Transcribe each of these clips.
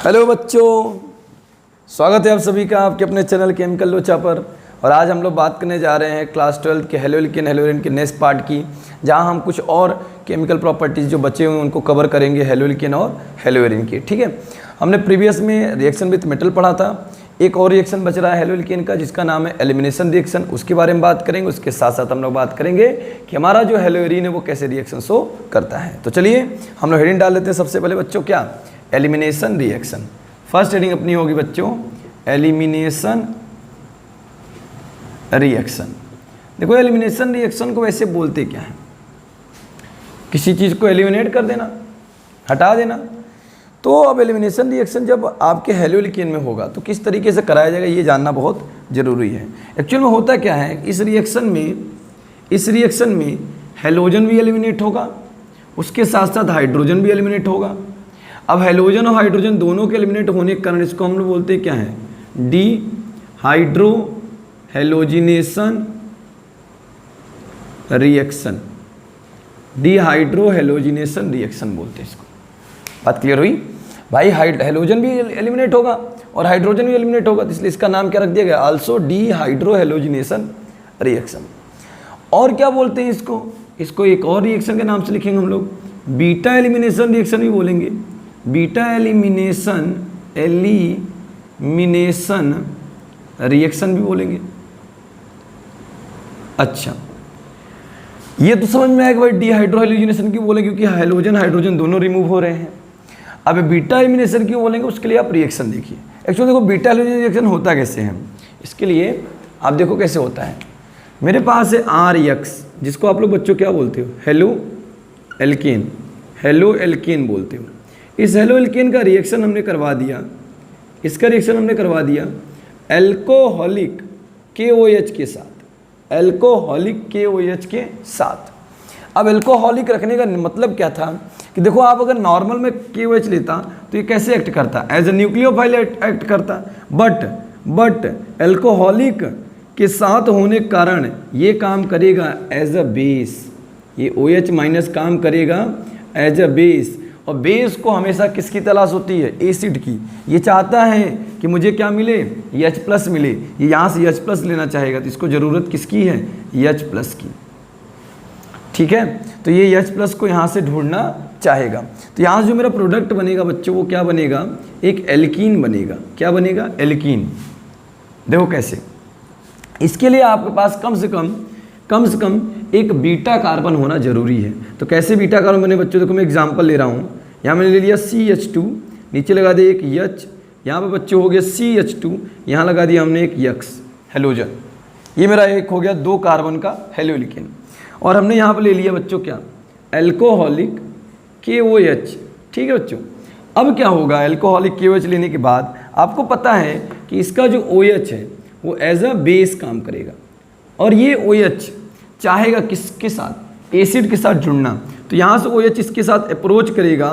Hello बच्चों, स्वागत है आप सभी का आपके अपने चैनल केमिकल लोचा पर। और आज हम लोग बात करने जा रहे हैं क्लास 12 के हेलोएल्केन हेलोएरिन के नेक्स्ट पार्ट की, जहां हम कुछ और केमिकल प्रॉपर्टीज़ जो बचे हुए हैं उनको कवर करेंगे हेलोएल्केन और हेलोएरिन की। ठीक है, हमने प्रीवियस में रिएक्शन विथ मेटल पढ़ा था। एक और रिएक्शन बच रहा है हेलोएल्केन का जिसका नाम है एलिमिनेशन रिएक्शन, उसके बारे में बात करेंगे। उसके साथ साथ हम लोग बात करेंगे कि हमारा जो हेलोएरिन है वो कैसे रिएक्शन शो करता है। तो चलिए हम लोग हेडिंग डाल देते हैं। सबसे पहले बच्चों क्या, एलिमिनेशन रिएक्शन। फर्स्ट हेडिंग अपनी होगी बच्चों एलिमिनेशन रिएक्शन। देखो एलिमिनेशन रिएक्शन को वैसे बोलते क्या है, किसी चीज़ को एलिमिनेट कर देना, हटा देना। तो अब एलिमिनेशन रिएक्शन जब आपके हेलोएल्केन में होगा तो किस तरीके से कराया जाएगा ये जानना बहुत ज़रूरी है। एक्चुअल में होता क्या है, इस रिएक्शन में हेलोजन भी एलिमिनेट होगा, उसके साथ साथ हाइड्रोजन भी एलिमिनेट होगा। अब हेलोजन और हाइड्रोजन दोनों के एलिमिनेट होने के कारण इसको हम लोग बोलते हैं क्या है, D hydro halogenation reaction. D hydro halogenation reaction बोलते हैं इसको। बात क्लियर हुई भाई। हेलोजन भी एलिमिनेट होगा और हाइड्रोजन भी एलिमिनेट होगा, तो इसलिए इसका नाम क्या रख दिया गया, also D hydro halogenation reaction. और क्या बोलते हैं इसको एक और रिएक्शन के नाम से लिखेंगे हम लोग, बीटा एलिमिनेशन रिएक्शन भी बोलेंगे। बीटा एलिमिनेशन रिएक्शन भी बोलेंगे। अच्छा, ये तो समझ में आएगा भाई डीहाइड्रो हेलोजिनेशन क्यों बोलेंगे, क्योंकि हेलोजन हाइड्रोजन दोनों रिमूव हो रहे हैं। अब बीटा एलिमिनेशन क्यों बोलेंगे, उसके लिए आप रिएक्शन देखिए। एक्चुअली देखो बीटा एलिमिनेशन रिएक्शन होता कैसे है, इसके लिए आप देखो कैसे होता है। मेरे पास है RX, जिसको आप लोग बच्चों क्या बोलते हो, हेलोएल्केन बोलते हो। इस हेलोएल्केन का रिएक्शन हमने करवा दिया, इसका रिएक्शन हमने करवा दिया एल्कोहलिक KOH के साथ, एल्कोहलिक KOH के साथ। अब एल्कोहलिक रखने का मतलब क्या था कि देखो आप अगर नॉर्मल में KOH लेता तो ये कैसे एक्ट करता, एज ए न्यूक्लियोफाइल एक्ट करता। बट एल्कोहलिक के साथ होने के कारण ये काम करेगा एज अ बेस, ये OH माइनस काम करेगा एज अ बेस। और बेस को हमेशा किसकी तलाश होती है, एसिड की। ये चाहता है कि मुझे क्या मिले, H+ मिले। ये यहाँ से H+ लेना चाहेगा, तो इसको ज़रूरत किसकी है, H+ की। ठीक है, तो ये H+ को यहाँ से ढूंढना चाहेगा। तो यहाँ से जो मेरा प्रोडक्ट बनेगा बच्चों वो क्या बनेगा, एक एल्कीन बनेगा। क्या बनेगा, एल्कीन। देखो कैसे, इसके लिए आपके पास कम से कम एक बीटा कार्बन होना जरूरी है। तो कैसे बीटा कार्बन बने बच्चों, देखो मैं एग्जांपल ले रहा हूँ। यहाँ मैंने ले लिया CH2, नीचे लगा दिया एक H, यहाँ पे बच्चों हो गया CH2, यहाँ लगा दिया हमने एक X हेलोजन। ये मेरा एक हो गया 2 कार्बन का हेलोएल्केन। और हमने यहाँ पे ले लिया बच्चों क्या, एल्कोहलिक KOH। ठीक है बच्चों, अब क्या होगा, एल्कोहलिक KOH लेने के बाद आपको पता है कि इसका जो OH है वो एज अ बेस काम करेगा। और ये OH चाहेगा किसके साथ, एसिड के साथ जुड़ना। तो यहाँ से OH इसके साथ अप्रोच करेगा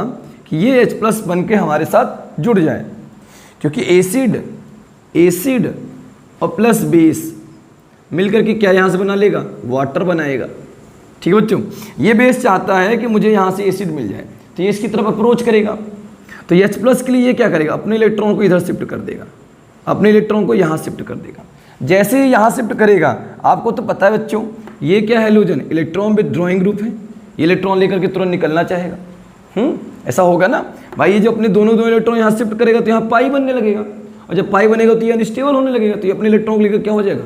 कि ये H+ बन के हमारे साथ जुड़ जाए, क्योंकि एसिड और प्लस बेस मिलकर के क्या यहाँ से बना लेगा, वाटर बनाएगा। ठीक है बच्चों, ये बेस चाहता है कि मुझे यहाँ से एसिड मिल जाए, तो ये इसकी तरफ अप्रोच करेगा। तो H+ के लिए ये क्या करेगा, अपने इलेक्ट्रॉन को इधर शिफ्ट कर देगा, अपने इलेक्ट्रॉन को यहाँ शिफ्ट कर देगा। जैसे ही यहाँ शिफ्ट करेगा, आपको तो पता है बच्चों ये क्या है, हेलोजन इलेक्ट्रॉन विथड्रॉइंग ग्रुप है। ये इलेक्ट्रॉन लेकर के तुरंत निकलना चाहेगा। ऐसा होगा ना भाई। ये जो अपने दोनों इलेक्ट्रॉन यहाँ शिफ्ट करेगा तो यहाँ पाई बनने लगेगा, और जब पाई बनेगा तो ये अनस्टेबल होने लगेगा, तो ये अपने इलेक्ट्रॉन को लेकर क्या हो जाएगा,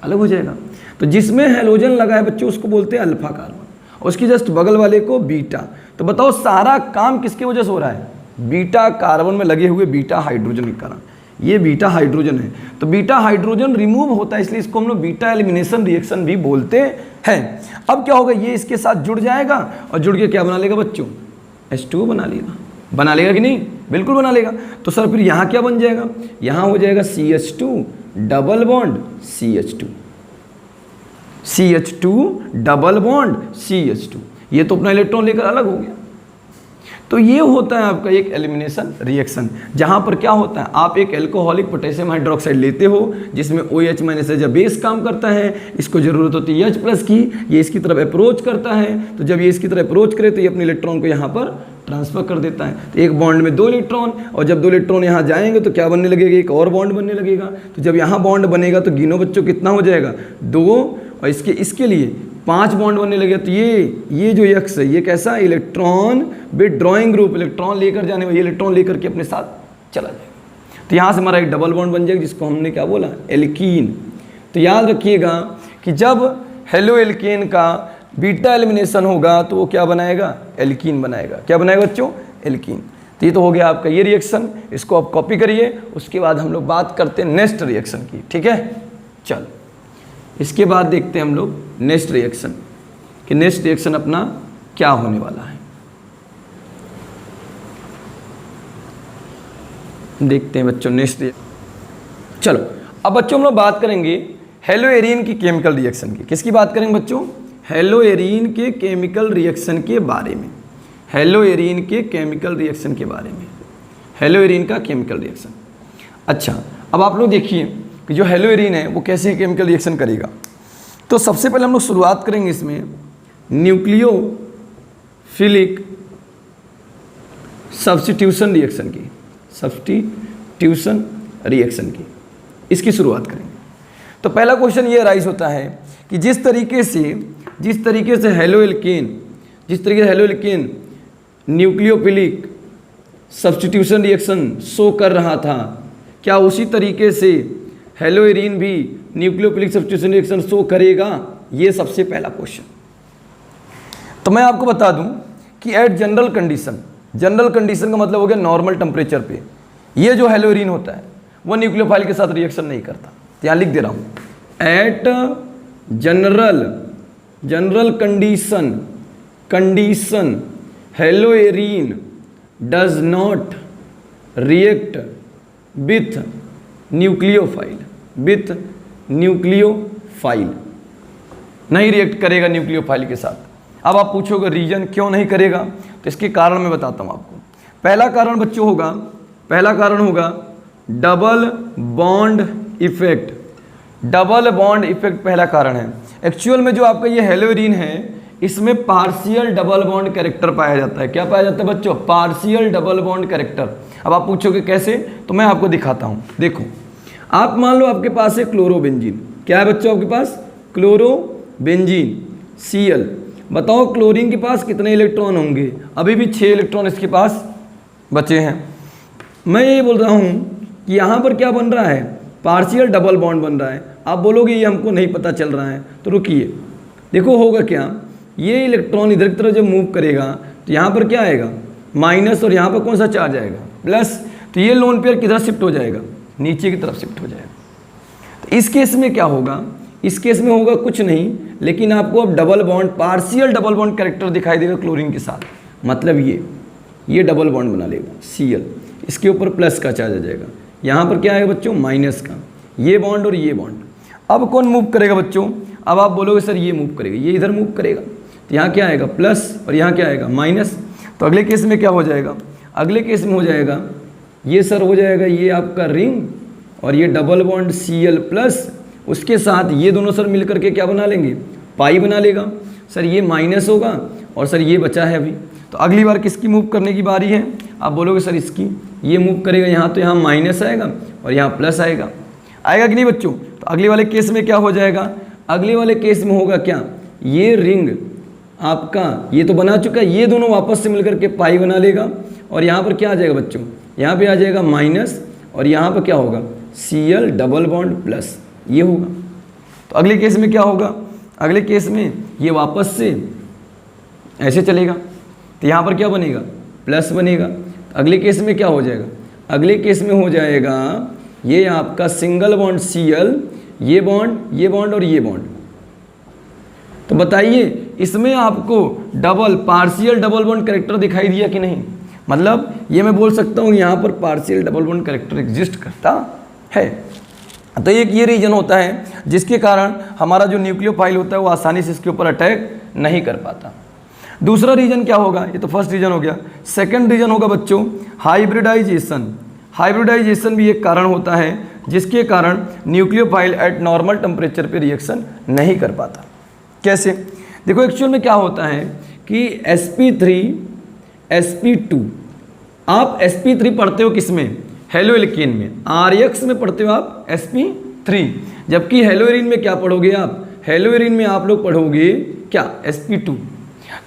अलग हो जाएगा। तो जिसमें हेलोजन लगा है बच्चों उसको बोलते हैं अल्फा कार्बन, और उसकी जस्ट बगल वाले को बीटा। तो बताओ सारा काम किसकी वजह से हो रहा है, बीटा कार्बन में लगे हुए बीटा हाइड्रोजन के कारण। ये बीटा हाइड्रोजन है, तो बीटा हाइड्रोजन रिमूव होता है, इसलिए इसको हम लोग बीटा एलिमिनेशन रिएक्शन भी बोलते हैं। अब क्या होगा, ये इसके साथ जुड़ जाएगा और जुड़ के क्या बना लेगा बच्चों, H2 बना लेगा कि नहीं, बिल्कुल बना लेगा। तो सर फिर यहाँ क्या बन जाएगा, यहाँ हो जाएगा CH2 double bond CH2 double bond CH2। ये तो अपना इलेक्ट्रॉन लेकर अलग हो गया। तो ये होता है आपका एक एलिमिनेशन रिएक्शन, जहाँ पर क्या होता है, आप एक एल्कोहलिक पोटेशियम हाइड्रोक्साइड लेते हो जिसमें OH minus as a base काम करता है, इसको जरूरत होती है H+ की, ये इसकी तरफ अप्रोच करता है। तो जब ये इसकी तरफ अप्रोच करे तो ये अपने इलेक्ट्रॉन को यहाँ पर ट्रांसफ़र कर देता है। तो एक बॉन्ड में 2 इलेक्ट्रॉन, और जब 2 इलेक्ट्रॉन यहाँ जाएंगे तो क्या बनने लगेगा, एक और बॉन्ड बनने लगेगा। तो जब यहाँ बॉन्ड बनेगा तो गिनो बच्चों कितना हो जाएगा, 2, और इसके लिए 5 बॉन्ड बनने लगेगा। तो ये जो एक्स है ये कैसा, इलेक्ट्रॉन विथड्रॉइंग ग्रुप, इलेक्ट्रॉन लेकर जाने वाला, इलेक्ट्रॉन लेकर के अपने साथ चला जाएगा। तो यहाँ से हमारा एक डबल बॉन्ड बन जाएगा जिसको हमने क्या बोला, एल्कीन। तो याद रखिएगा कि जब हेलो एल्केन का बीटा एलिमिनेशन होगा तो वो क्या बनाएगा, एल्कीन बनाएगा। क्या बनाएगा बच्चों, एल्कीन। तो ये तो हो गया आपका ये रिएक्शन, इसको आप कॉपी करिए। उसके बाद हम लोग बात करते हैं नेक्स्ट रिएक्शन की, ठीक है। चल इसके बाद देखते हैं हम लोग नेक्स्ट रिएक्शन कि नेक्स्ट रिएक्शन अपना क्या होने वाला है। देखते हैं बच्चों नेक्स्ट। चलो अब बच्चों हम लोग बात करेंगे हेलोएरीन की केमिकल रिएक्शन की। किसकी बात करेंगे बच्चों, हेलोएरीन के केमिकल रिएक्शन के बारे में। हेलोएरीन के केमिकल रिएक्शन के बारे में, हेलोएरीन का केमिकल रिएक्शन। अच्छा अब आप लोग देखिए कि जो हेलोएरीन है वो कैसे केमिकल रिएक्शन करेगा। तो सबसे पहले हम लोग शुरुआत करेंगे इसमें न्यूक्लियोफिलिक सब्स्टिट्यूशन रिएक्शन की, सब्स्टिट्यूशन रिएक्शन की, इसकी शुरुआत करेंगे। तो पहला क्वेश्चन ये राइज होता है कि जिस तरीके से haloalkane nucleophilic substitution reaction show कर रहा था, क्या उसी तरीके से हेलोएरीन भी न्यूक्लियोफिलिक सब्स्टिट्यूशन रिएक्शन शो करेगा? ये सबसे पहला क्वेश्चन। तो मैं आपको बता दूं कि एट जनरल कंडीशन का मतलब हो गया नॉर्मल टेम्परेचर पे, ये जो हेलोएरीन होता है वो न्यूक्लियोफाइल के साथ रिएक्शन नहीं करता। तो यहाँ लिख दे रहा हूँ, at general condition haloarene does not react with nucleophile, नहीं रिएक्ट करेगा न्यूक्लियोफाइल के साथ। अब आप पूछोगे रीजन क्यों नहीं करेगा, तो इसके कारण मैं बताता हूँ आपको। पहला कारण बच्चों होगा, double bond effect. Double bond effect पहला कारण है। एक्चुअल में जो आपका ये हेलोएरीन है इसमें पार्शियल डबल बॉन्ड कैरेक्टर पाया जाता है। क्या पाया जाता है बच्चों? Partial double bond character. अब आप पूछोगे कैसे, तो मैं आपको दिखाता हूँ। देखो आप मान लो आपके पास है क्लोरोबेंजीन। क्या है बच्चों आपके पास? Chlorobenzene Cl। बताओ क्लोरीन के पास कितने इलेक्ट्रॉन होंगे? अभी भी 6 इलेक्ट्रॉन इसके पास बचे हैं। मैं ये बोल रहा हूँ कि यहाँ पर क्या बन रहा है, पार्शियल डबल बॉन्ड बन रहा है। आप बोलोगे ये हमको नहीं पता चल रहा है, तो रुकिए, देखो होगा क्या, ये इलेक्ट्रॉन इधर की तरफ जब मूव करेगा तो यहाँ पर क्या आएगा, माइनस, और यहाँ पर कौन सा चार्ज आएगा, प्लस। तो ये लोन पेयर किधर शिफ्ट हो जाएगा, नीचे की तरफ शिफ्ट हो जाएगा। तो इस केस में क्या होगा, इस केस में होगा कुछ नहीं, लेकिन आपको अब double bond, partial double bond character दिखाई देगा क्लोरीन के साथ। मतलब ये डबल बॉन्ड बना लेगा Cl, इसके ऊपर प्लस का चार्ज आ जाएगा, यहाँ पर क्या आएगा बच्चों, माइनस का। ये बॉन्ड और ये बॉन्ड, अब कौन मूव करेगा बच्चों? अब आप बोलोगे सर ये मूव करेगा, ये इधर मूव करेगा, तो यहाँ क्या आएगा, प्लस, और यहाँ क्या आएगा, माइनस। तो अगले केस में क्या हो जाएगा, अगले केस में हो जाएगा ये सर हो जाएगा ये आपका रिंग, और ये डबल बॉन्ड Cl प्लस, उसके साथ ये दोनों सर मिल करके क्या बना लेंगे, पाई बना लेगा। सर ये माइनस होगा, और सर ये बचा है अभी। तो अगली बार किसकी मूव करने की बारी है? आप बोलोगे सर इसकी, ये मूव करेगा यहाँ, तो यहाँ माइनस आएगा और यहाँ प्लस आएगा कि नहीं बच्चों? तो अगले वाले केस में क्या हो जाएगा, अगले वाले केस में होगा क्या, ये रिंग आपका ये तो बना चुका है, ये दोनों वापस से मिलकर के पाई बना लेगा, और यहाँ पर क्या आ जाएगा बच्चों, यहाँ पे आ जाएगा माइनस, और यहाँ पर क्या होगा, Cl डबल बॉन्ड प्लस, ये होगा। तो अगले केस में क्या होगा, अगले केस में ये वापस से ऐसे चलेगा, तो यहाँ पर क्या बनेगा, प्लस बनेगा। तो अगले केस में क्या हो जाएगा, अगले केस में हो जाएगा ये आपका सिंगल बॉन्ड Cl, ये बॉन्ड और ये बॉन्ड। तो बताइए इसमें आपको double, partial double bond character दिखाई दिया कि नहीं? मतलब ये मैं बोल सकता हूँ यहाँ पर partial double bond character exist करता है। तो एक ये रीजन होता है जिसके कारण हमारा जो न्यूक्लियोफाइल होता है वो आसानी से इसके ऊपर अटैक नहीं कर पाता। दूसरा रीजन क्या होगा, ये तो फर्स्ट रीजन हो गया। सेकंड रीजन होगा बच्चों हाइब्रिडाइजेशन। हाइब्रिडाइजेशन भी एक कारण होता है जिसके कारण न्यूक्लियोफाइल एट नॉर्मल टेम्परेचर पे रिएक्शन नहीं कर पाता। कैसे? देखो एक्चुअल में क्या होता है कि sp2, आप sp3 पढ़ते हो किस में, हेलो एल्केन में, RX में पढ़ते हो आप sp3, जबकि हेलो एरीन में क्या पढ़ोगे आप, हेलो एरीन में आप लोग पढ़ोगे क्या, sp2।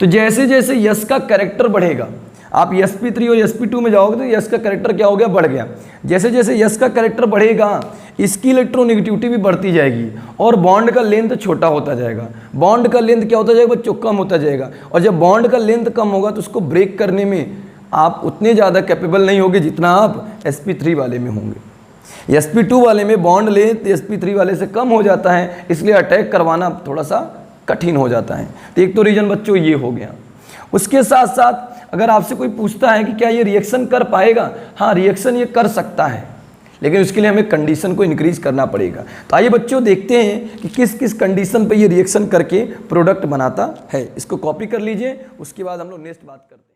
तो जैसे जैसे यस का कैरेक्टर बढ़ेगा, आप sp3 और sp2 में जाओगे तो यस का कैरेक्टर क्या हो गया, बढ़ गया। जैसे जैसे यस का कैरेक्टर बढ़ेगा इसकी इलेक्ट्रोनेगेटिविटी भी बढ़ती जाएगी और बॉन्ड का लेंथ छोटा होता जाएगा। बॉन्ड का लेंथ क्या होता जाएगा बच्चों, कम होता जाएगा। और जब बॉन्ड का लेंथ कम होगा तो उसको ब्रेक करने में आप उतने ज़्यादा कैपेबल नहीं होगे जितना आप sp3 वाले में होंगे। sp2 वाले में बॉन्ड लेंथ sp3 वाले से कम हो जाता है, इसलिए अटैक करवाना थोड़ा सा कठिन हो जाता है। तो एक तो रीजन बच्चों ये हो गया। उसके साथ साथ अगर आपसे कोई पूछता है कि क्या ये रिएक्शन कर पाएगा, हाँ रिएक्शन ये कर सकता है, लेकिन उसके लिए हमें कंडीशन को इंक्रीज करना पड़ेगा। तो आइए बच्चों देखते हैं कि किस किस कंडीशन पे ये रिएक्शन करके प्रोडक्ट बनाता है। इसको कॉपी कर लीजिए, उसके बाद हम लोग नेक्स्ट बात करते हैं।